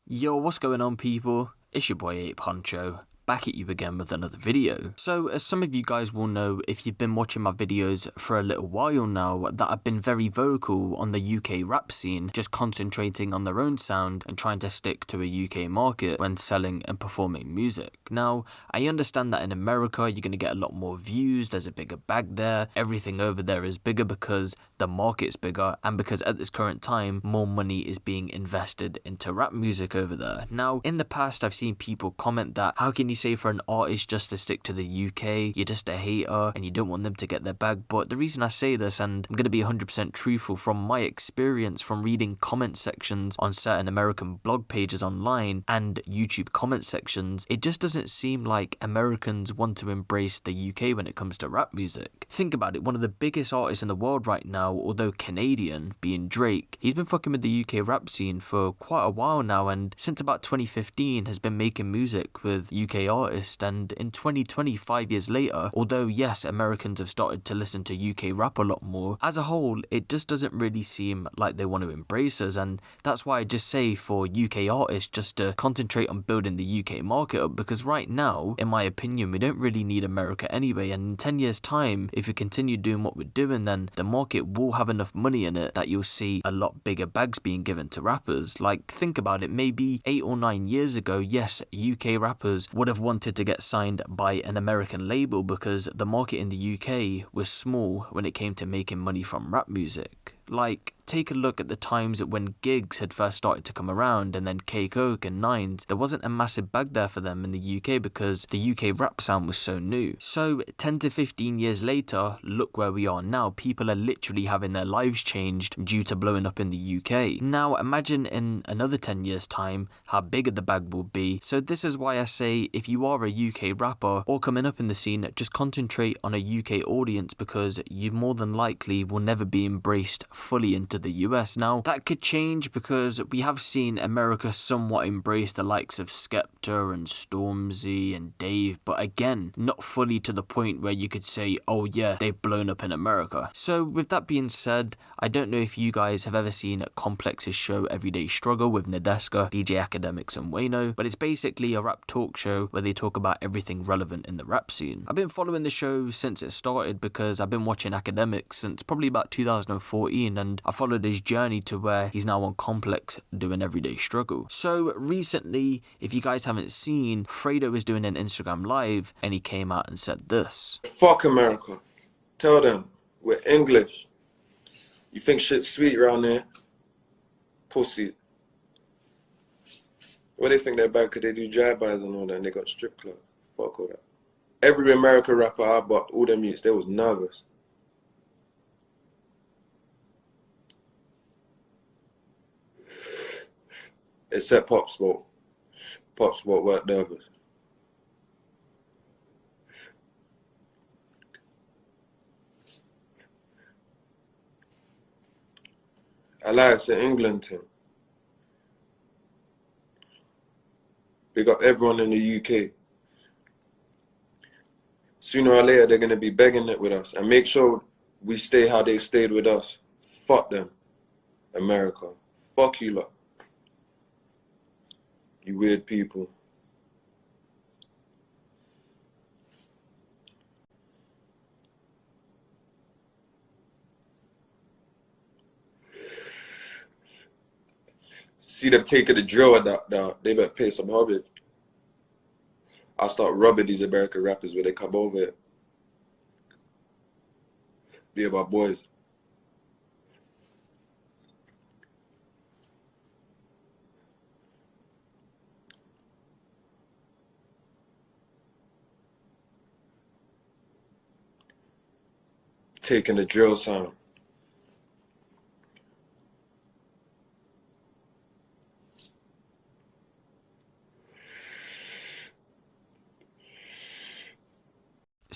Yo, what's going on, people? It's your boy Huncho, back at you again with another video. So, as some of you guys will know, if you've been watching my videos for a little while now, that I've been very vocal on the UK rap scene, just concentrating on their own sound and trying to stick to a UK market when selling and performing music. Now, I understand that in America, you're going to get a lot more views, there's a bigger bag there, everything over there is bigger because the market's bigger, and because at this current time, more money is being invested into rap music over there. Now, in the past, I've seen people comment that, how can you say for an artist just to stick to the UK, you're just a hater and you don't want them to get their bag? But the reason I say this, and I'm going to be 100% truthful from my experience from reading comment sections on certain American blog pages online and YouTube comment sections, it just doesn't seem like Americans want to embrace the UK when it comes to rap music. Think about it, one of the biggest artists in the world right now, although Canadian, being Drake, he's been fucking with the UK rap scene for quite a while now, and since about 2015 has been making music with UK artists. And in 2020, 5 years later, although yes, Americans have started to listen to UK rap a lot more, as a whole it just doesn't really seem like they want to embrace us. And that's why I just say for UK artists just to concentrate on building the UK market up, because right now, in my opinion, we don't really need America anyway, and in 10 years time, if we continue doing what we're doing, then the market will have enough money in it that you'll see a lot bigger bags being given to rappers. Like, think about it, maybe 8 or 9 years ago, yes, UK rappers would have wanted to get signed by an American label because the market in the UK was small when it came to making money from rap music. Like, take a look at the times when gigs had first started to come around, and then K-Coke and Nines, there wasn't a massive bag there for them in the UK because the UK rap sound was so new. So 10 to 15 years later, look where we are now. People are literally having their lives changed due to blowing up in the UK. Now imagine in another 10 years time how big the bag will be. So this is why I say, if you are a UK rapper or coming up in the scene, just concentrate on a UK audience, because you more than likely will never be embraced fully into the US. Now, that could change because we have seen America somewhat embrace the likes of Skepta and Stormzy and Dave, but again, not fully to the point where you could say, oh yeah, they've blown up in America. So with that being said, I don't know if you guys have ever seen Complex's show Everyday Struggle with Nadeska, DJ Akademiks and Wayno, but it's basically a rap talk show where they talk about everything relevant in the rap scene. I've been following the show since it started because I've been watching Akademiks since probably about 2014, and I followed his journey to where he's now on Complex doing Everyday Struggle. So recently, if you guys haven't seen, Fredo was doing an Instagram live and he came out and said this. Fuck America. Tell them we're English. You think shit's sweet around there? Pussy. What do they think they're bad? Because they do drive-bys and all that, and they got strip clubs. Fuck all that. Every American rapper I bought, all them youths, they was nervous. Except Pop Smoke. Pop Smoke weren't nervous. Alliance in England team. Big up everyone in the UK. Sooner or later, they're going to be begging it with us. And make sure we stay how they stayed with us. Fuck them. America. Fuck you lot. You weird people. See them taking the drill that they better pay some of it. I'll start rubbing these American rappers when they come over here. Be my boys. Taking the drill sound.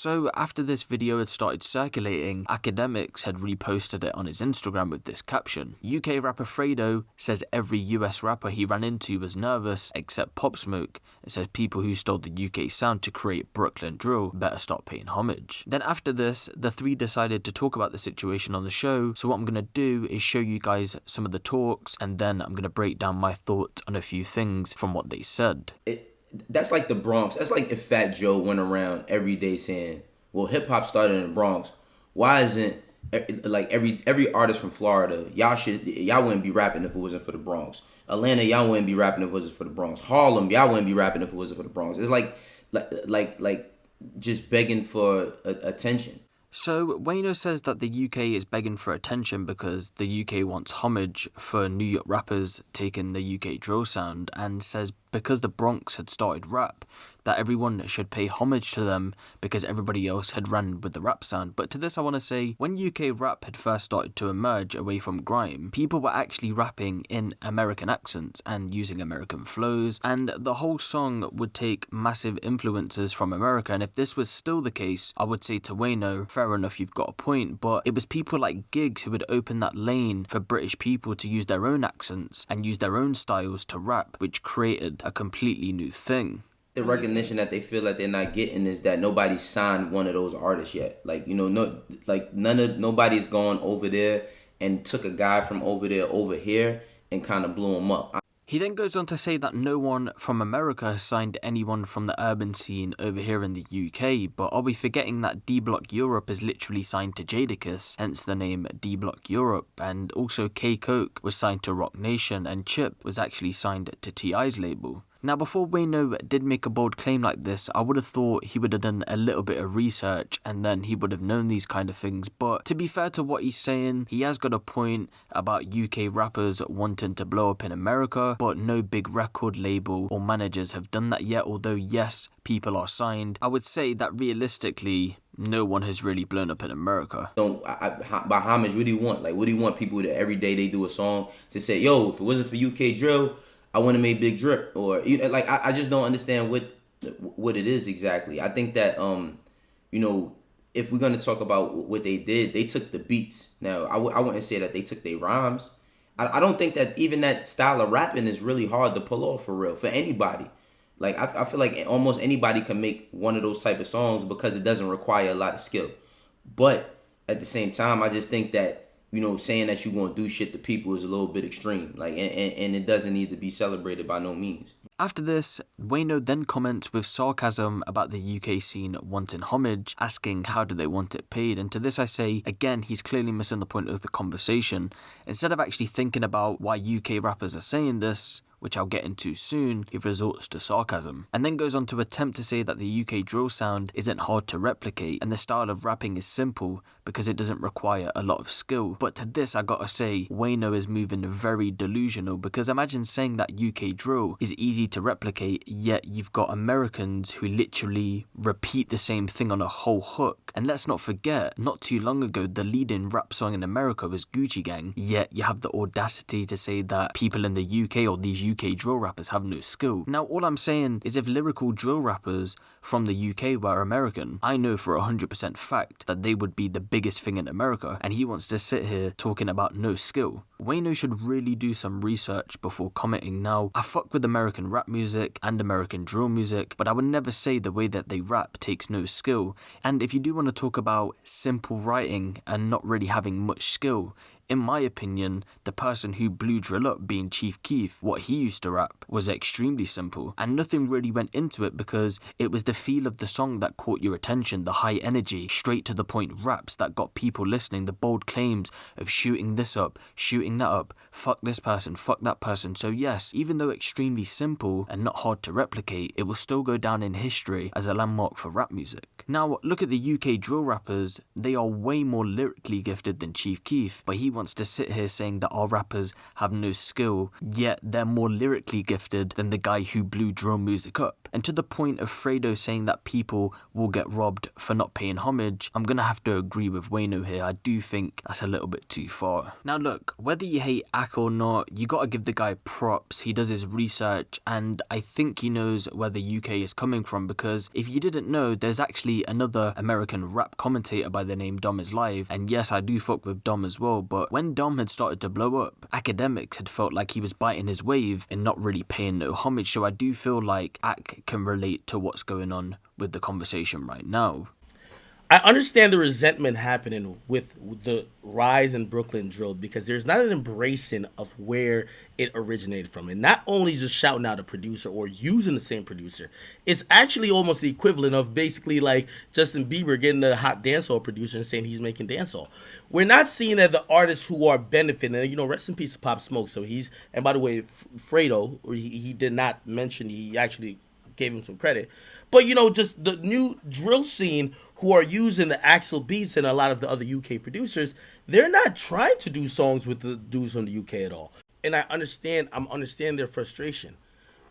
So after this video had started circulating, Akademiks had reposted it on his Instagram with this caption: UK rapper Fredo says every US rapper he ran into was nervous except Pop Smoke. It says people who stole the UK sound to create Brooklyn drill better start paying homage. Then after this, the three decided to talk about the situation on the show, so what I'm going to do is show you guys some of the talks, and then I'm going to break down my thoughts on a few things from what they said. That's like the Bronx. That's like if Fat Joe went around every day saying, well, hip-hop started in the Bronx. Why isn't, like, every artist from Florida, y'all wouldn't be rapping if it wasn't for the Bronx. Atlanta, y'all wouldn't be rapping if it wasn't for the Bronx. Harlem, y'all wouldn't be rapping if it wasn't for the Bronx. It's like just begging for attention. So Wayno says that the UK is begging for attention because the UK wants homage for New York rappers taking the UK drill sound, and says because the Bronx had started rap, that everyone should pay homage to them because everybody else had ran with the rap sound. But to this I want to say, when UK rap had first started to emerge away from grime, people were actually rapping in American accents and using American flows, and the whole song would take massive influences from America. And if this was still the case, I would say to Wayno, fair enough, you've got a point, but it was people like Giggs who would open that lane for British people to use their own accents and use their own styles to rap, which created a completely new thing. The recognition that they feel like they're not getting is that nobody's signed one of those artists yet. Like, you know, nobody's gone over there and took a guy from over there over here and kind of blew him up. He then goes on to say that no one from America has signed anyone from the urban scene over here in the UK, but are we forgetting that D Block Europe is literally signed to Jadakiss, hence the name D Block Europe, and also K Coke was signed to Rock Nation, and Chip was actually signed to T.I.'s label. Now, before Wayno did make a bold claim like this, I would have thought he would have done a little bit of research and then he would have known these kind of things. But to be fair to what he's saying, he has got a point about UK rappers wanting to blow up in America, but no big record label or managers have done that yet. Although yes, people are signed, I would say that realistically, no one has really blown up in America. By homage, what do you want? Like, what do you want people that every day they do a song to say, yo, if it wasn't for UK drill, I want to make Big Drip? Or, like, I just don't understand what it is exactly. I think that, you know, if we're going to talk about what they did, they took the beats. Now, I wouldn't say that they took their rhymes. I don't think that even that style of rapping is really hard to pull off for real, for anybody. Like, I feel like almost anybody can make one of those type of songs because it doesn't require a lot of skill. But at the same time, I just think that, you know, saying that you're going to do shit to people is a little bit extreme. Like, and it doesn't need to be celebrated by no means. After this, Wayno then comments with sarcasm about the UK scene wanting homage, asking how do they want it paid. And to this I say, again, he's clearly missing the point of the conversation. Instead of actually thinking about why UK rappers are saying this, which I'll get into soon, he resorts to sarcasm, and then goes on to attempt to say that the UK drill sound isn't hard to replicate and the style of rapping is simple because it doesn't require a lot of skill. But to this I gotta say, Wayno is moving very delusional, because imagine saying that UK drill is easy to replicate, yet you've got Americans who literally repeat the same thing on a whole hook. And let's not forget, not too long ago the leading rap song in America was Gucci Gang, yet you have the audacity to say that people in the UK or these UK drill rappers have no skill. Now all I'm saying is if lyrical drill rappers from the UK were American, I know for 100% fact that they would be the biggest thing in America, and he wants to sit here talking about no skill. Wayno should really do some research before commenting. Now, I fuck with American rap music and American drill music, but I would never say the way that they rap takes no skill. And if you do want to talk about simple writing and not really having much skill, in my opinion, the person who blew drill up, being Chief Keef, what he used to rap was extremely simple, and nothing really went into it because it was the feel of the song that caught your attention, the high energy, straight to the point raps that got people listening, the bold claims of shooting this up, shooting that up, fuck this person, fuck that person. So yes, even though extremely simple and not hard to replicate, it will still go down in history as a landmark for rap music. Now, look at the UK drill rappers, they are way more lyrically gifted than Chief Keef, but he wants to sit here saying that our rappers have no skill, yet they're more lyrically gifted than the guy who blew drill music up. And to the point of Fredo saying that people will get robbed for not paying homage, I'm gonna have to agree with Wayno here. I do think that's a little bit too far. Now look, whether you hate Ak or not, you gotta give the guy props. He does his research, and I think he knows where the UK is coming from, because if you didn't know, there's actually another American rap commentator by the name Dom is Live, and yes, I do fuck with Dom as well, but when Dom had started to blow up, Akademiks had felt like he was biting his wave and not really paying no homage, so I do feel like Ak can relate to what's going on with the conversation right now. I understand the resentment happening with the rise in Brooklyn drill, because there's not an embracing of where it originated from. And not only just shouting out a producer or using the same producer, it's actually almost the equivalent of basically like Justin Bieber getting a hot dancehall producer and saying he's making dancehall. We're not seeing that the artists who are benefiting, and rest in peace to Pop Smoke. So and by the way, Fredo, he did not mention, he actually gave him some credit. But, just the new drill scene who are using the Axel beats and a lot of the other UK producers, they're not trying to do songs with the dudes from the UK at all. And I understand their frustration.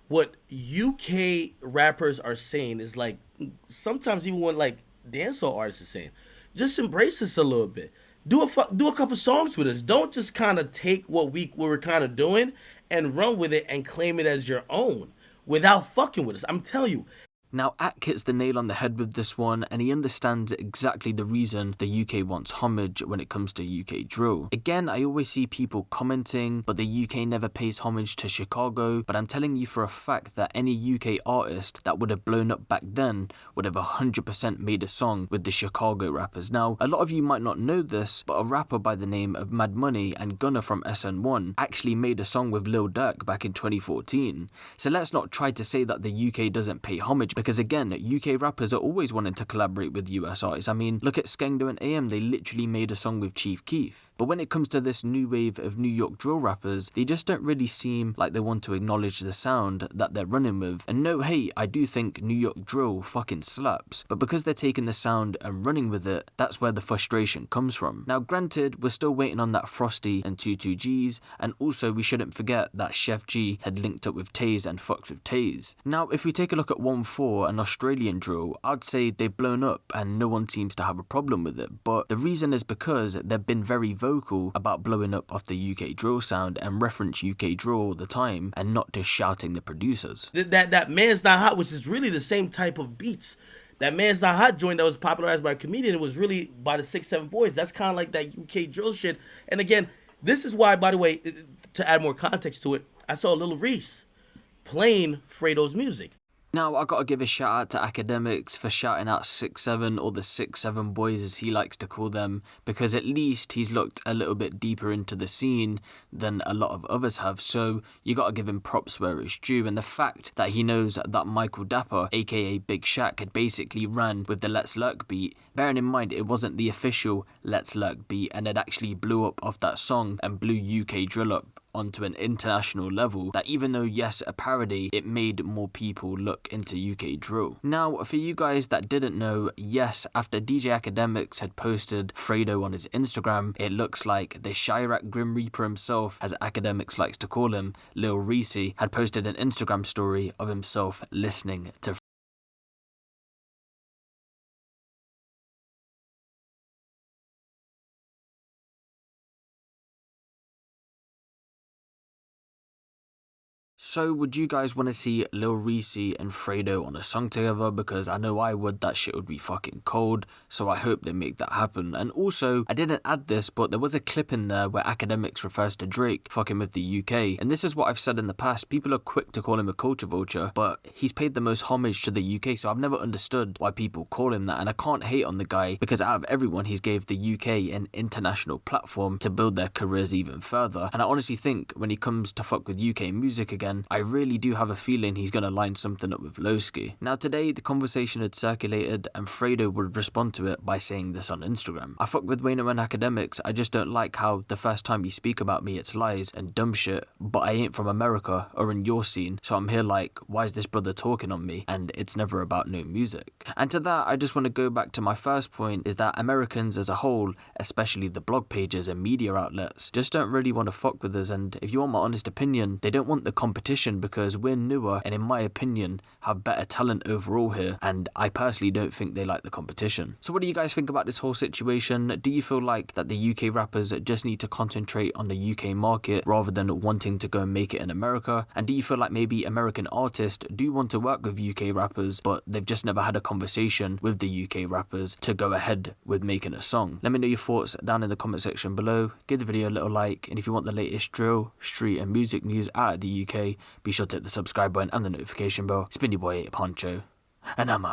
What UK rappers are saying is like, sometimes even what like dancehall artists are saying, just embrace us a little bit. Do a couple songs with us. Don't just kind of take what we're kind of doing and run with it and claim it as your own without fucking with us. I'm telling you. Now, Ak hits the nail on the head with this one, and he understands exactly the reason the UK wants homage when it comes to UK drill. Again, I always see people commenting, but the UK never pays homage to Chicago, but I'm telling you for a fact that any UK artist that would have blown up back then would have 100% made a song with the Chicago rappers. Now, a lot of you might not know this, but a rapper by the name of Mad Money and Gunna from SN1 actually made a song with Lil Durk back in 2014. So let's not try to say that the UK doesn't pay homage, because again, UK rappers are always wanting to collaborate with US artists. I mean, look at Skengdo and AM, they literally made a song with Chief Keef. But when it comes to this new wave of New York drill rappers, they just don't really seem like they want to acknowledge the sound that they're running with. And no hate, I do think New York drill fucking slaps, but because they're taking the sound and running with it, that's where the frustration comes from. Now granted, we're still waiting on that Frosty and 22Gs, and also we shouldn't forget that Chef G had linked up with Taze and fucked with Taze. Now if we take a look at 1-4, an Australian drill, I'd say they've blown up and no one seems to have a problem with it, but the reason is because they've been very vocal about blowing up off the UK drill sound and reference UK drill all the time and not just shouting the producers. That Man's Not Hot, which is really the same type of beats. That Man's Not Hot joint that was popularized by a comedian, it was really by the 6-7 Boys. That's kind of like that UK drill shit. And again, this is why, by the way, to add more context to it, I saw Lil Reese playing Fredo's music. Now, I gotta give a shout out to Akademiks for shouting out 6-7, or the 6-7 Boys as he likes to call them, because at least he's looked a little bit deeper into the scene than a lot of others have, so you gotta give him props where it's due. And the fact that he knows that Michael Dapper, aka Big Shaq, had basically ran with the Let's Lurk beat, bearing in mind it wasn't the official Let's Lurk beat, and it actually blew up off that song and blew UK drill up onto an international level, that even though yes a parody, it made more people look into UK drill. Now for you guys that didn't know, yes, after DJ Akademiks had posted Fredo on his Instagram, it looks like the Chirac Grim Reaper himself, as Akademiks likes to call him, Lil Reese, had posted an Instagram story of himself listening to So would you guys want to see Lil Reese and Fredo on a song together? Because I know I would, that shit would be fucking cold, so I hope they make that happen. And also, I didn't add this, but there was a clip in there where Akademiks refers to Drake fucking with the UK, and this is what I've said in the past, people are quick to call him a culture vulture, but he's paid the most homage to the UK, so I've never understood why people call him that, and I can't hate on the guy, because out of everyone, he's gave the UK an international platform to build their careers even further, and I honestly think when he comes to fuck with UK music again, I really do have a feeling he's going to line something up with Lowski. Now today, the conversation had circulated and Fredo would respond to it by saying this on Instagram. I fuck with Wayno and Akademiks, I just don't like how the first time you speak about me it's lies and dumb shit, but I ain't from America or in your scene, so I'm here like, why is this brother talking on me? And it's never about new music. And to that, I just want to go back to my first point, is that Americans as a whole, especially the blog pages and media outlets, just don't really want to fuck with us, and if you want my honest opinion, they don't want the competition because we're newer and in my opinion have better talent overall here, and I personally don't think they like the competition. So what do you guys think about this whole situation? Do you feel like that the UK rappers just need to concentrate on the UK market rather than wanting to go and make it in America? And do you feel like maybe American artists do want to work with UK rappers, but they've just never had a conversation with the UK rappers to go ahead with making a song? Let me know your thoughts down in the comment section below. Give the video a little like, and if you want the latest drill, street and music news out of the UK, be sure to hit the subscribe button and the notification bell. It's been your boy Huncho, and I'm out.